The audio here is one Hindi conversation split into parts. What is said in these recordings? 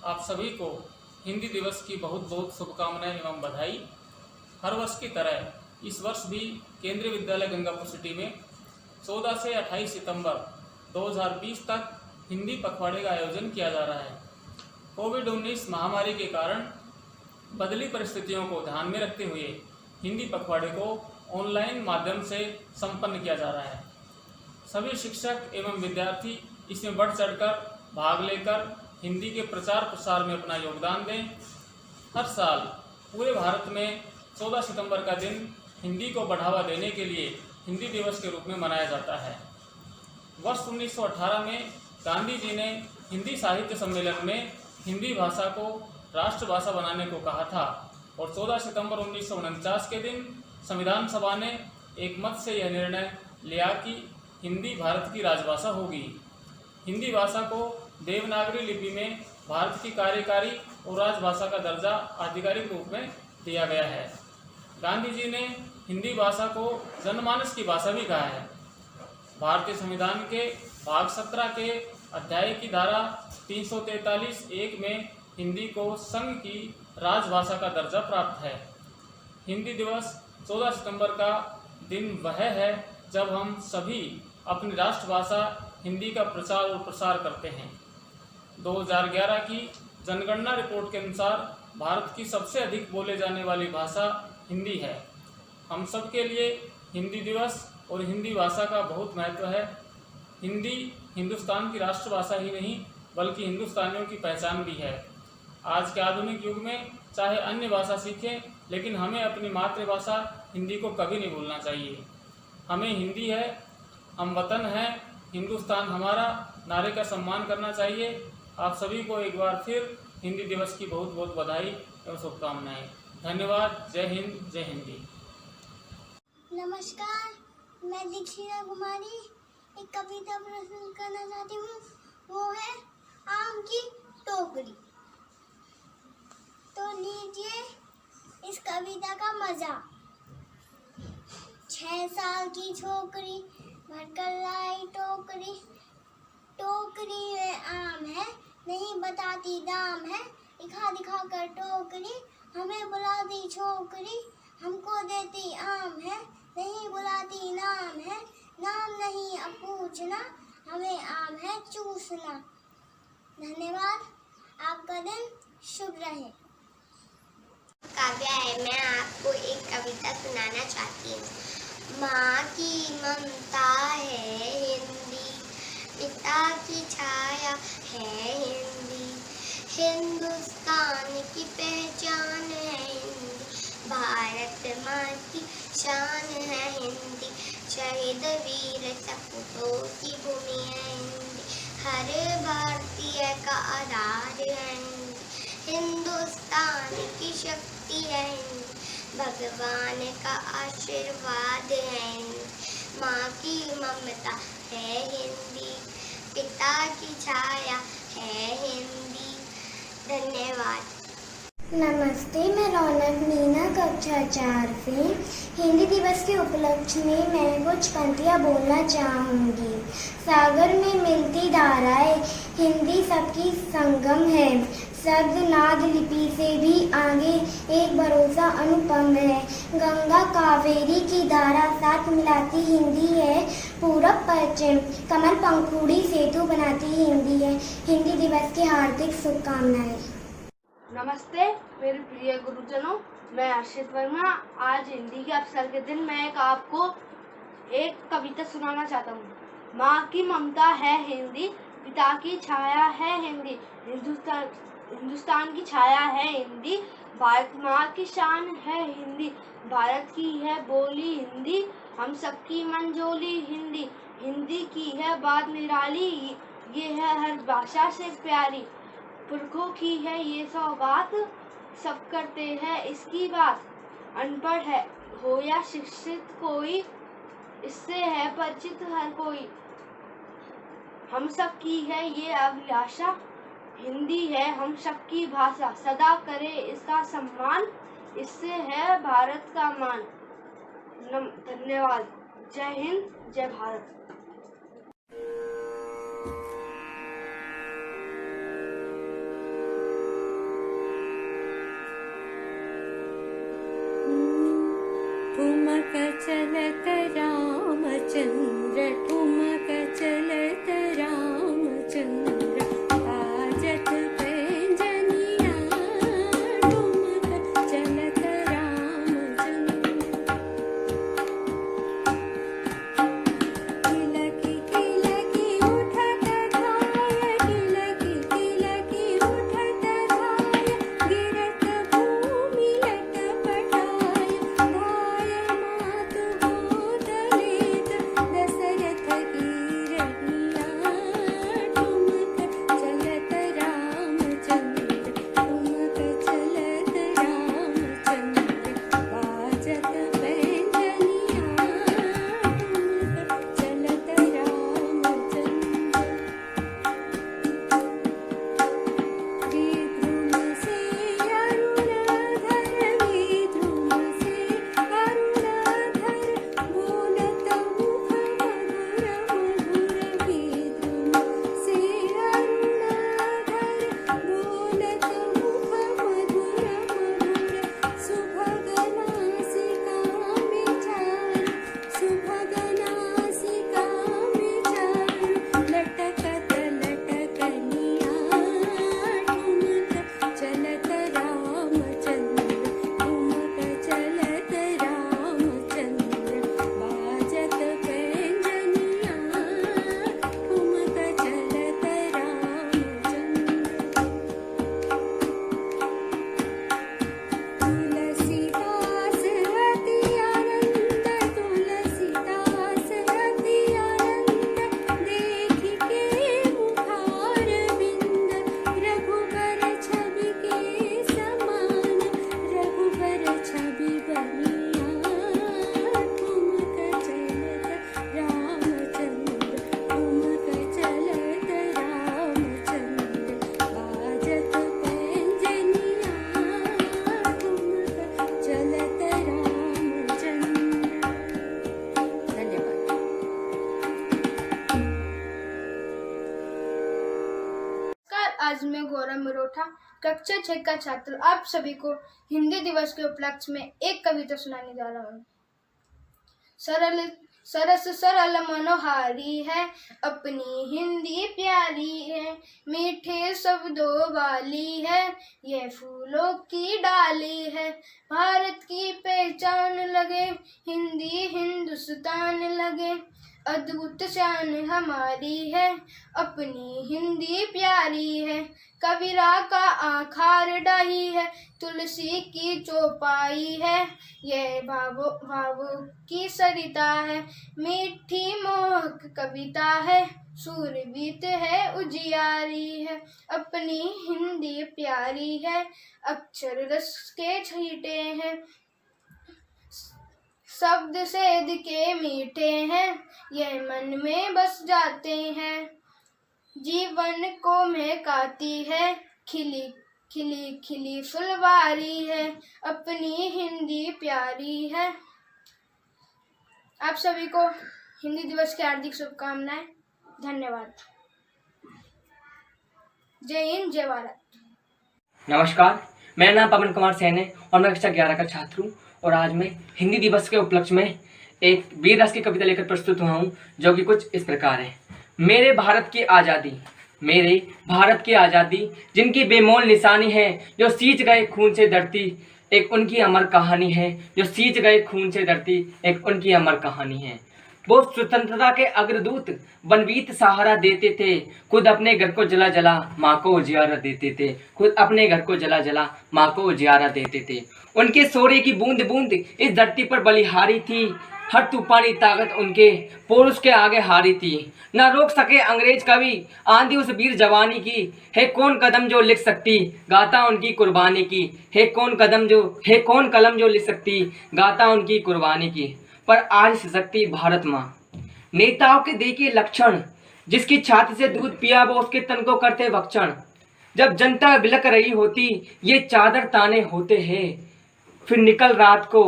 आप सभी को हिंदी दिवस की बहुत बहुत शुभकामनाएं एवं बधाई। हर वर्ष की तरह इस वर्ष भी केंद्रीय विद्यालय गंगापुर सिटी में 14 से 28 सितंबर 2020 तक हिंदी पखवाड़े का आयोजन किया जा रहा है। कोविड-19 महामारी के कारण बदली परिस्थितियों को ध्यान में रखते हुए हिंदी पखवाड़े को ऑनलाइन माध्यम से संपन्न किया जा रहा है। सभी शिक्षक एवं विद्यार्थी इसमें बढ़ चढ़कर भाग लेकर हिंदी के प्रचार प्रसार में अपना योगदान दें। हर साल पूरे भारत में 14 सितंबर का दिन हिंदी को बढ़ावा देने के लिए हिंदी दिवस के रूप में मनाया जाता है। वर्ष 1918 में गांधी जी ने हिंदी साहित्य सम्मेलन में हिंदी भाषा को राष्ट्रभाषा बनाने को कहा था और 14 सितंबर 1949 के दिन संविधान सभा ने एक मत से यह निर्णय लिया कि हिंदी भारत की राजभाषा होगी। हिंदी भाषा को देवनागरी लिपि में भारत की कार्यकारी और राजभाषा का दर्जा आधिकारिक रूप में दिया गया है। गांधी जी ने हिंदी भाषा को जनमानस की भाषा भी कहा है। भारतीय संविधान के भाग 17 के अध्याय की धारा 343(1) में हिंदी को संघ की राजभाषा का दर्जा प्राप्त है। हिंदी दिवस 14 सितंबर का दिन वह है जब हम सभी अपनी राष्ट्रभाषा हिंदी का प्रचार और प्रसार करते हैं। 2011 की जनगणना रिपोर्ट के अनुसार भारत की सबसे अधिक बोले जाने वाली भाषा हिंदी है। हम सब के लिए हिंदी दिवस और हिंदी भाषा का बहुत महत्व है। हिंदी हिंदुस्तान की राष्ट्रभाषा ही नहीं बल्कि हिंदुस्तानियों की पहचान भी है। आज के आधुनिक युग में चाहे अन्य भाषा सीखें, लेकिन हमें अपनी मातृभाषा हिंदी को कभी नहीं भूलना चाहिए। हमें हिंदी है, हम वतन हैं, हिंदुस्तान हमारा नारे का सम्मान करना चाहिए। आप सभी को एक बार फिर हिंदी दिवस की बहुत बहुत बधाई एवं शुभकामनाएं। धन्यवाद। जय हिंद, जय हिंदी। नमस्कार, मैं दीक्षिता कुमारी एक कविता प्रस्तुत करना चाहती हूँ। वो है आम की टोकरी। तो लीजिए इस कविता का मजा। 6 साल की छोकरी भरकर लाई टोकरी, टोकरी में आम है नहीं बताती दाम है, दिखा दिखा कर टोकरी हमें बुलाती छोकरी, हमको देती आम है नहीं बुलाती नाम है, नाम नहीं अब पूछना हमें आम है चूसना। धन्यवाद। आपका दिन शुभ रहे। काव्या है, मैं आपको एक कविता सुनाना चाहती हूँ। माँ की ममता है हिंदी, पिता की छाया है हिंदी, हिंदुस्तान की पहचान है हिंदी, भारत माँ की शान है हिंदी, शहीद वीर सपूतों की भूमि है हिंदी, हर भारतीय का आधार है हिंदी, हिंदुस्तान की शक्ति है हिंदी, भगवान का आशीर्वाद है हिंदी, माँ की ममता है हिंदी, पिता की छाया है हिंदी। धन्यवाद। नमस्ते, मैं रौनक मीना कक्षा 4 से हिंदी दिवस के उपलक्ष्य में मैं कुछ पंक्तियाँ बोलना चाहूँगी। सागर में मिलती धाराएं, हिंदी सबकी संगम है, शब्द नाद लिपि से भी आगे एक भरोसा अनुपम है, गंगा कावेरी की धारा साथ मिलाती हिंदी है, पूरब पश्चिम कमल पंखुड़ी सेतु बनाती हिंदी है। हिंदी दिवस की हार्दिक शुभकामनाएं। नमस्ते मेरे प्रिय गुरुजनों, मैं हर्षित वर्मा। आज हिंदी के अवसर के दिन मैं आपको एक कविता सुनाना चाहता हूँ। माँ की ममता है हिंदी, पिता की छाया है हिंदी, हिंदुस्तान की छाया है हिंदी, भारत माँ की शान है हिंदी, भारत की है बोली हिंदी, हम सबकी मंजोली हिंदी, हिंदी की है बात निराली, ये है हर भाषा से प्यारी, पुरखों की है ये सौगात, सब करते हैं इसकी बात, अनपढ़ है हो या शिक्षित कोई, इससे है परिचित हर कोई, हम सब की है ये अभिलाषा, हिंदी है हम सबकी भाषा, सदा करे इसका सम्मान, इससे है भारत का मान। धन्यवाद। जय हिंद, जय भारत। चलत रामचंद्र ठुमक चलत रामचंद्र बाजत पैंजनिया ठुमक चलत रामचंद्र तिलकी तिलकी उठत धाय तिलकी तिलकी उठत धाय गिरत भूमि लटपटाय धाय मातु गोद लेत दशरथ की रहिया ठुमक चलत रामचंद्र ठुमक चलत रामचंद्र बाजत पैंजनिया ठुमक चलत रामचंद्र विद्रुम से अरुणधर विद्रुम से अरुणधर बोलत मुख मधुर मधुर विद्रुम से अरुणधर बोलत मुख मधुर मधुर सुभग नासिका में चारु सुभग नासिका में चारु लटकत लटकनिया ठुमक चलत रामचंद्र ठुमक चलत रामचंद्र बाजत पैंजनिया ठुमक चलत रामचंद्र तुलसीदास अति आनंद तुलसीदास अति आनंद देखि के मुखार बिंद रघुबर छवि के समान रघुबर छवि बनिया ठुमक चलत रामचंद्र ठुमक चलत रामचंद्र बाजत पैंजनिया ठुमक चलत रामचंद्र। धन्यवाद। नमस्कार, आज मैं गौरव मरोठा कक्षा 6 का छात्र आप सभी को हिंदी दिवस के उपलक्ष्य में एक कविता सुनाने जा रहा हूँ। सरल सरस सरल मनोहारी है अपनी हिंदी प्यारी है मीठे शब्दों वाली है ये फूलों की डाली है भारत की पहचान लगे हिंदी हिंदुस्तान लगे अद्भुत शान हमारी है अपनी हिंदी प्यारी है कबीरा का आखार डाही है तुलसी की चौपाई है ये भावों की सरिता है मीठी मोहक कविता है सूरबीत है उजियारी है अपनी हिंदी प्यारी है अक्षर रस के छींटे हैं शब्द सेध के मीठे हैं ये मन में बस जाते हैं जीवन को महकाती है खिली खिली खिली फुलवारी है अपनी हिंदी प्यारी है। आप सभी को हिंदी दिवस की हार्दिक शुभकामनाएं। धन्यवाद। जय हिंद, जय भारत। नमस्कार, मेरा नाम पवन कुमार सैन है और मैं कक्षा 11 का छात्र हूँ और आज मैं हिंदी दिवस के उपलक्ष्य में एक वीर रस की कविता लेकर प्रस्तुत हुआ हूँ जो कि कुछ इस प्रकार है। मेरे भारत की आज़ादी जिनकी बेमोल निशानी है जो सींच गए खून से धरती एक उनकी अमर कहानी है जो सींच गए खून से धरती एक उनकी अमर कहानी है। वो स्वतंत्रता के अग्रदूत बनवीत सहारा देते थे खुद अपने घर को जला जला माँ को उजियारा देते थे खुद अपने घर को जला जला माँ को उजियारा देते थे। उनके शौर्य की बूंद बूंद इस धरती पर बलिहारी थी हर तूफानी ताकत उनके पुरुष के आगे हारी थी न रोक सके अंग्रेज कभी आंधी उस वीर जवानी की है कौन कदम जो लिख सकती गाता उनकी कुर्बानी की है कौन कलम जो लिख सकती गाता उनकी कुर्बानी की। पर आज सशक्ति भारत माँ नेताओं के देखिए लक्षण जिसकी छाती से दूध पिया वो उसके तन को करते भक्षण जब जनता बिलक रही होती ये चादर ताने होते हैं फिर निकल रात को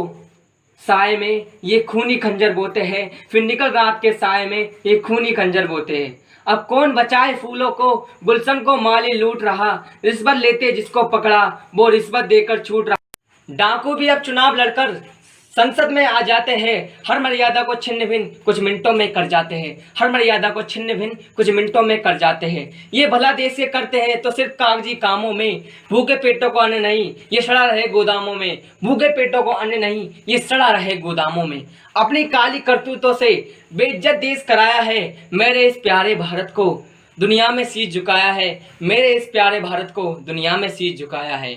साय में ये खूनी खंजर बोते हैं फिर निकल रात के साय में ये खूनी खंजर बोते हैं। अब कौन बचाए फूलों को गुलशन को माली लूट रहा रिश्वत लेते जिसको पकड़ा वो रिश्वत देकर छूट रहा। डाकू भी अब चुनाव लड़कर संसद में आ जाते हैं, हर मर्यादा को छिन्न भिन्न कुछ मिनटों में कर जाते हैं, हर मर्यादा को छिन्न भिन्न कुछ मिनटों में कर जाते हैं। ये भला देश के करते हैं तो सिर्फ कागजी कामों में, भूखे पेटों को अन्न नहीं ये सड़ा रहे गोदामों में, भूखे पेटों को अन्न नहीं ये सड़ा रहे गोदामों में। अपनी काली करतूतों से बेइज्जत देश कराया है, मेरे इस प्यारे भारत को दुनिया में शीश झुकाया है, मेरे इस प्यारे भारत को दुनिया में शीश झुकाया है।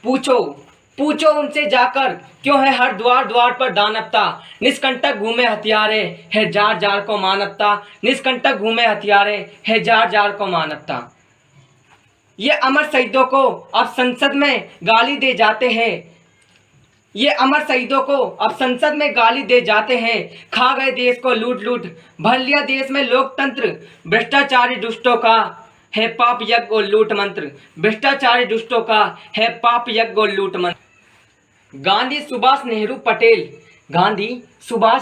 पूछो उनसे जाकर क्यों है हर द्वार द्वार पर दानवता, निष्कंटक घूमे हथियारे है जार जार को मानवता, निष्कंटक घूमे हथियारे है जार जार को मानवता। ये अमर शहीदों को अब संसद में गाली दे जाते हैं, ये अमर शहीदों को अब संसद में गाली दे जाते हैं। खा गए देश को लूट लूट, भर लिया देश में लोकतंत्र, भ्रष्टाचारी दुष्टों का है पाप यज्ञ और लूट मंत्र, भ्रष्टाचारी दुष्टों का है पाप यज्ञ और लूट मंत्र। गांधी सुभाष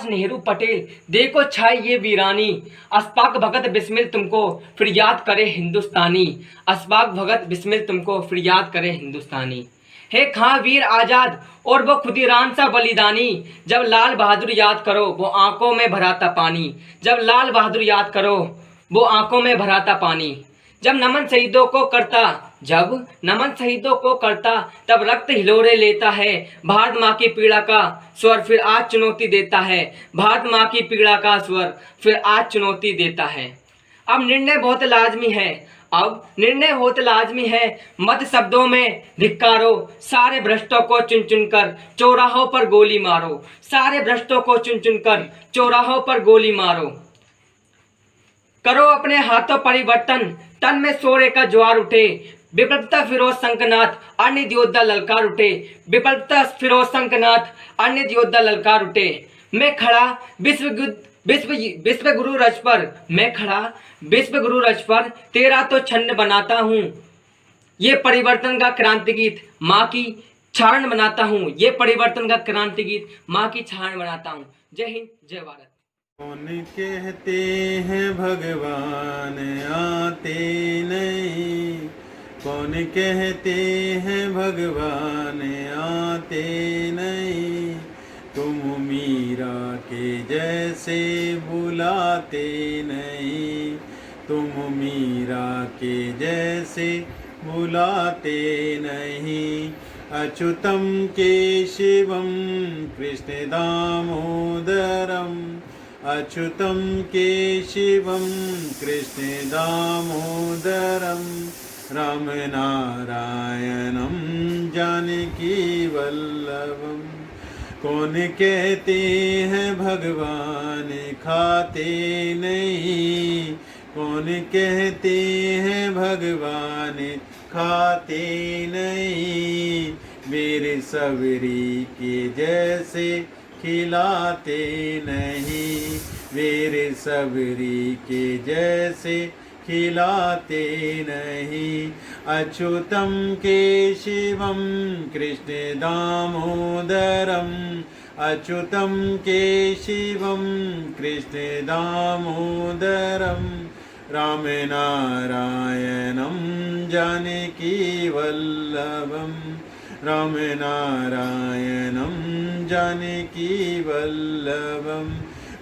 नेहरू पटेल देखो छाई ये वीरानी, अशफाक भगत बिस्मिल तुमको फिर याद करे हिंदुस्तानी, अशफाक भगत बिस्मिल तुमको फिर याद करे हिंदुस्तानी। हे खां वीर आजाद और वो खुदीराम सा बलिदानी, जब लाल बहादुर याद करो वो आंखों में भराता पानी, जब लाल बहादुर याद करो वो आंखों में भराता पानी। जब नमन शहीदों को करता तब रक्त हिलोरे लेता है, भारत माँ की पीड़ा का स्वर फिर आज चुनौती देता है, भारत माँ की पीड़ा का स्वर फिर आज चुनौती देता है। अब निर्णय बहुत लाजमी है, मत शब्दों में धिक्कारो, सारे भ्रष्टों को चुन चुन कर चौराहों पर गोली मारो, सारे भ्रष्टों को चुन चुन कर चौराहों पर गोली मारो। करो अपने हाथों परिवर्तन, तन में शौर्य का ज्वार उठे, विप्लवता फिरोज शंखनाथ अन्य योद्धा ललकार उठे, विप्लवता फिरोज शंखनाथ अन्य योद्धा ललकार उठे। मैं खड़ा विश्व गुरु रज पर, मैं खड़ा विश्व गुरु रज पर, तेरा तो छन्न बनाता हूँ, ये परिवर्तन का क्रांति गीत माँ की छाण बनाता हूँ, ये परिवर्तन का क्रांति गीत माँ की छाण बनाता हूँ। जय हिंद, जय भारत। कौन कहते हैं भगवान आते नहीं, कौन कहते हैं भगवान आते नहीं, तुम मीरा के जैसे बुलाते नहीं, तुम मीरा के जैसे बुलाते नहीं। अच्युतम केशवम कृष्ण दामोदरम, अच्युतम केशवम कृष्ण दामोदरम, राम नारायणम जानकी वल्लभम। कौन कहते हैं भगवान खाते नहीं, कौन कहते हैं भगवान खाते नहीं, मेरे सबरी के जैसे खिलाते नहीं, मेरे सबरी के जैसे खिलाते नहीं। अच्युतम केशवम कृष्ण दामोदरम, अच्युतम केशवम कृष्ण दामोदरम, राम नारायणम जानकी वल्लभम, राम नारायणम जानकी वल्लभम।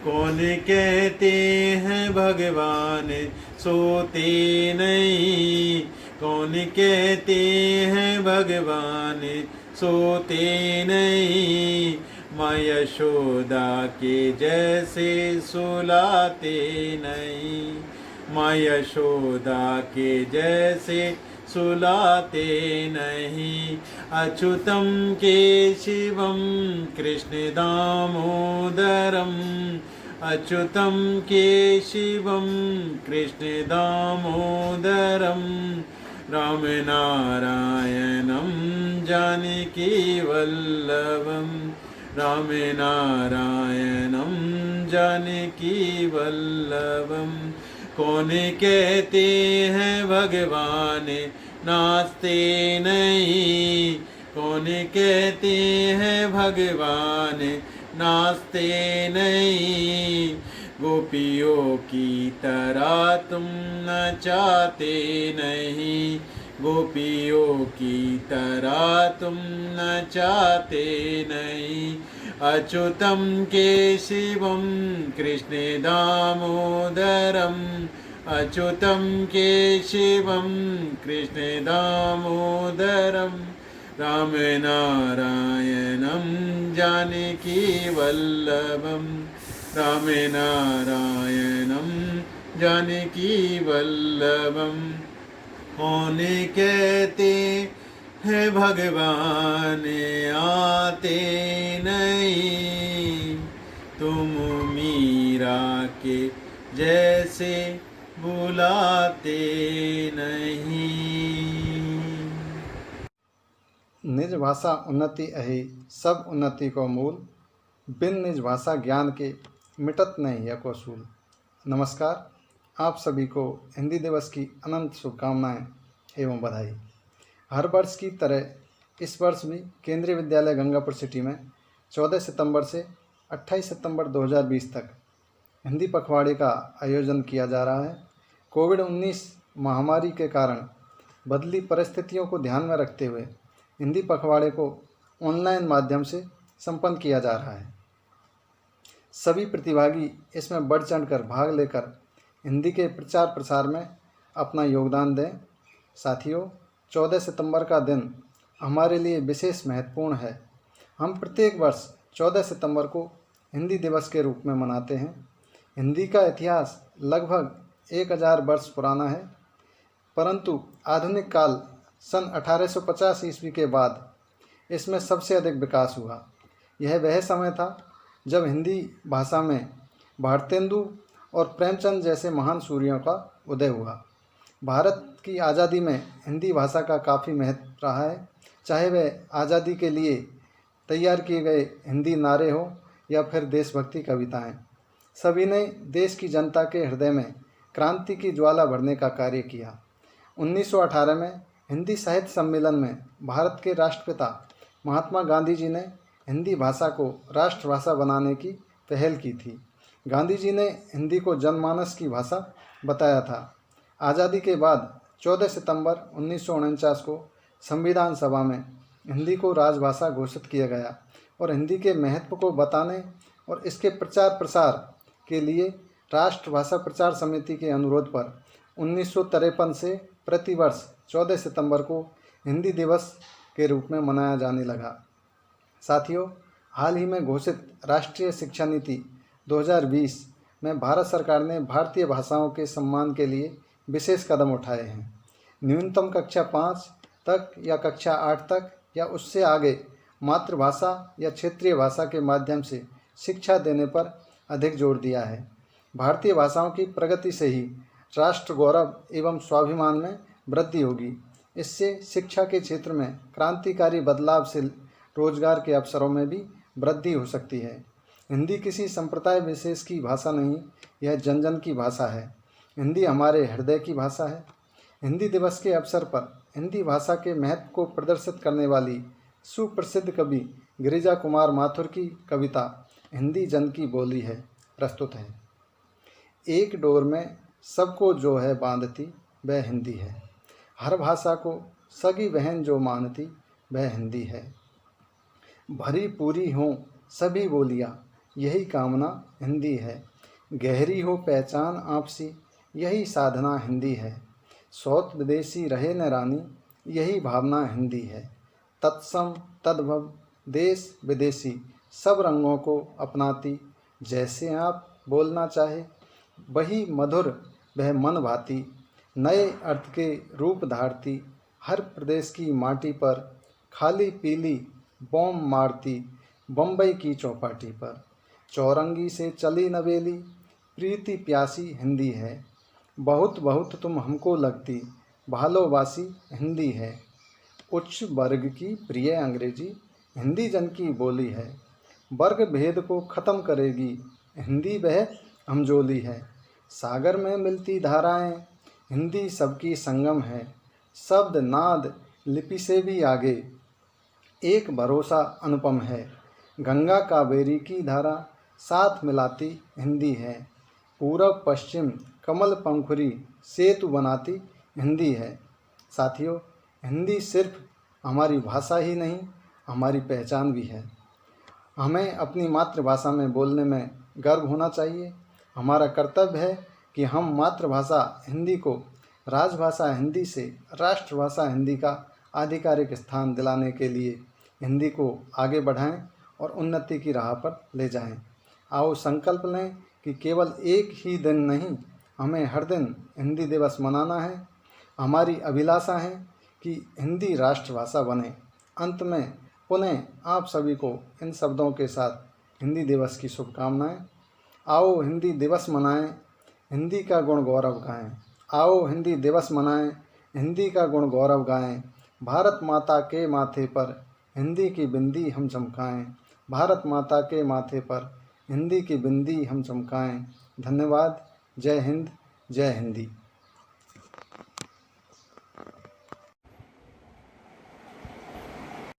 कौन कहते हैं भगवान सोते नहीं, कौन कहते हैं भगवान सोते नहीं, माँ यशोदा के जैसे सुलाते नहीं, माँ यशोदा के जैसे सुलाते नहीं। अच्युतम केशवम कृष्ण दामोदरम, अच्युतम केशवम कृष्ण दामोदरम, राम नारायणम जानकी वल्लभम, राम नारायणम जानकी वल्लभम। कौन कहते हैं भगवान नाचते नहीं, कौन कहते हैं भगवान नाचते नहीं, गोपियों की तरह तुम नचाते नहीं, गोपियों की तरह तुम नचाते नहीं। अच्युतं केशवं कृष्णे दामोदरम् अच्युतं केशवं कृष्णे दामोदरं रामनारायणं जानकी वल्लभं रामनारायणं जानकी वल्लभं। कौन कहते हैं भगवान आते नहीं, तुम मीरा के जैसे बुलाते नहीं। निज भाषा उन्नति अहि सब उन्नति को मूल, बिन निज भाषा ज्ञान के मिटत नहीं है को सूल। नमस्कार, आप सभी को हिंदी दिवस की अनंत शुभकामनाएं एवं बधाई। हर वर्ष की तरह इस वर्ष भी केंद्रीय विद्यालय गंगापुर सिटी में 14 सितंबर से 28 सितंबर 2020 तक हिंदी पखवाड़े का आयोजन किया जा रहा है। कोविड-19 महामारी के कारण बदली परिस्थितियों को ध्यान में रखते हुए हिंदी पखवाड़े को ऑनलाइन माध्यम से संपन्न किया जा रहा है। सभी प्रतिभागी इसमें बढ़ चढ़कर भाग लेकर हिंदी के प्रचार प्रसार में अपना योगदान दें। साथियों, 14 सितंबर का दिन हमारे लिए विशेष महत्वपूर्ण है। हम प्रत्येक वर्ष 14 सितंबर को हिंदी दिवस के रूप में मनाते हैं। हिंदी का इतिहास लगभग 1000 वर्ष पुराना है, परंतु आधुनिक काल सन 1850 ईस्वी के बाद इसमें सबसे अधिक विकास हुआ। यह वह समय था जब हिंदी भाषा में भारतेंदु और प्रेमचंद जैसे महान सूर्यों का उदय हुआ। भारत की आज़ादी में हिंदी भाषा का काफ़ी महत्व रहा है, चाहे वह आज़ादी के लिए तैयार किए गए हिंदी नारे हो या फिर देशभक्ति कविताएं। सभी ने देश की जनता के हृदय में क्रांति की ज्वाला भरने का कार्य किया। 1918 में हिंदी साहित्य सम्मेलन में भारत के राष्ट्रपिता महात्मा गांधी जी ने हिंदी भाषा को राष्ट्रभाषा बनाने की पहल की थी। गांधी जी ने हिंदी को जनमानस की भाषा बताया था। आज़ादी के बाद 14 सितंबर 1949 को संविधान सभा में हिंदी को राजभाषा घोषित किया गया और हिंदी के महत्व को बताने और इसके प्रचार प्रसार के लिए राष्ट्रभाषा प्रचार समिति के अनुरोध पर 1953 से प्रतिवर्ष 14 सितंबर को हिंदी दिवस के रूप में मनाया जाने लगा। साथियों, हाल ही में घोषित राष्ट्रीय शिक्षा नीति 2020 में भारत सरकार ने भारतीय भाषाओं के सम्मान के लिए विशेष कदम उठाए हैं। न्यूनतम कक्षा 5 तक या कक्षा 8 तक या उससे आगे मातृभाषा या क्षेत्रीय भाषा के माध्यम से शिक्षा देने पर अधिक जोर दिया है। भारतीय भाषाओं की प्रगति से ही राष्ट्र गौरव एवं स्वाभिमान में वृद्धि होगी। इससे शिक्षा के क्षेत्र में क्रांतिकारी बदलाव से रोजगार के अवसरों में भी वृद्धि हो सकती है। हिंदी किसी संप्रदाय विशेष की भाषा नहीं, यह जन जन की भाषा है। हिंदी हमारे हृदय की भाषा है। हिंदी दिवस के अवसर पर हिंदी भाषा के महत्व को प्रदर्शित करने वाली सुप्रसिद्ध कवि गिरिजा कुमार माथुर की कविता हिंदी जन की बोली है प्रस्तुत है। एक डोर में सबको जो है बांधती वह हिंदी है, हर भाषा को सगी बहन जो मानती वह हिंदी है। भरी पूरी हों सभी बोलियाँ यही कामना हिंदी है, गहरी हो पहचान आपसी यही साधना हिंदी है। सौत विदेशी रहे न रानी यही भावना हिंदी है। तत्सम तद्भव देश विदेशी सब रंगों को अपनाती, जैसे आप बोलना चाहे वही मधुर वह मन भाती। नए अर्थ के रूप धारती हर प्रदेश की माटी पर, खाली पीली बॉम्ब मारती बम्बई की चौपाटी पर। चौरंगी से चली नवेली प्रीति प्यासी हिंदी है, बहुत बहुत तुम हमको लगती भालोबासी हिंदी है। उच्च वर्ग की प्रिय अंग्रेजी हिंदी जन की बोली है, वर्ग भेद को ख़त्म करेगी हिंदी वह हमजोली है। सागर में मिलती धाराएं हिंदी सबकी संगम है, शब्द नाद लिपि से भी आगे एक भरोसा अनुपम है। गंगा कावेरी की धारा साथ मिलाती हिंदी है, पूरब पश्चिम कमल पंखुरी सेतु बनाती हिंदी है। साथियों, हिंदी सिर्फ हमारी भाषा ही नहीं, हमारी पहचान भी है। हमें अपनी मातृभाषा में बोलने में गर्व होना चाहिए। हमारा कर्तव्य है कि हम मातृभाषा हिंदी को राजभाषा हिंदी से राष्ट्रभाषा हिंदी का आधिकारिक स्थान दिलाने के लिए हिंदी को आगे बढ़ाएं और उन्नति की राह पर ले जाएं। आओ संकल्प लें कि केवल एक ही दिन नहीं, हमें हर दिन हिंदी दिवस मनाना है। हमारी अभिलाषा है कि हिंदी राष्ट्रभाषा बने। अंत में पुनः आप सभी को इन शब्दों के साथ हिंदी दिवस की शुभकामनाएं। आओ हिंदी दिवस मनाएं, हिंदी का गुण गौरव गाएं। आओ हिंदी दिवस मनाएं, हिंदी का गुण गौरव गाएं। भारत माता के माथे पर हिंदी की बिंदी हम चमकाएं। भारत माता के माथे पर हिंदी की बिंदी हम चमकाएं। धन्यवाद। जय हिंद, जय हिंदी।